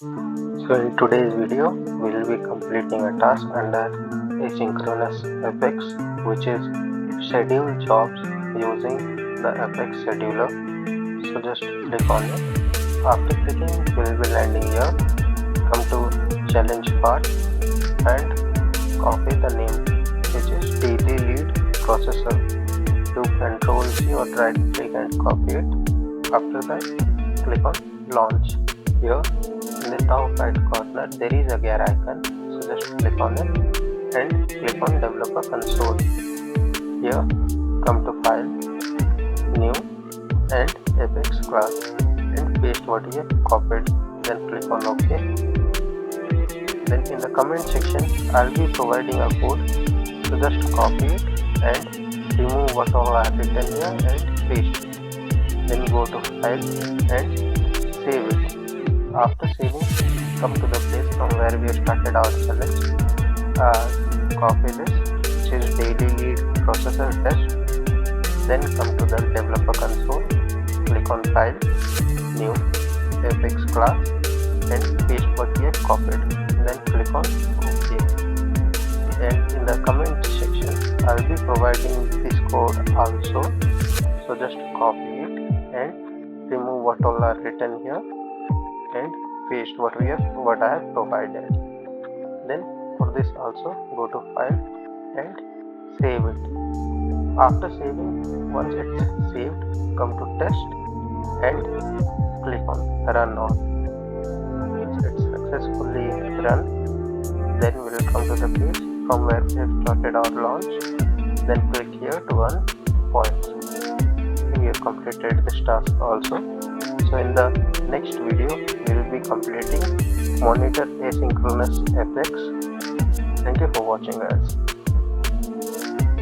So in today's video, we will be completing a task under Asynchronous Apex, which is schedule jobs using the Apex scheduler. So just click on it. After clicking, we will be landing here. Come to challenge part and copy the name, which is daily lead processor. Do Ctrl C or right click and copy it. After that, click on launch. Here in the top right corner there is a gear icon, so just click on it and click on developer console. Here come to file, new and apex class and paste what you have copied, then click on OK. Then in the comment section I'll be providing a code, so just copy it and remove what all I have written here and paste it. Then go to file and save it. After saving, come to the place from where we started our challenge. Copy this, which is daily lead processor test. Then come to the developer console, click on file, new, apex class and paste what we have copied. Then click on OK. And in the comment section, I will be providing this code also. So just copy it and remove what all are written here and paste what I have provided. Then for this also go to file and save it. After saving, once it's saved, come to test and click on run on. Once it's successfully run, then we will come to the page from where we have started our launch. Then click here to earn points. We have completed this task also. So in the next video, we will be completing monitor asynchronous Apex. Thank you for watching, guys.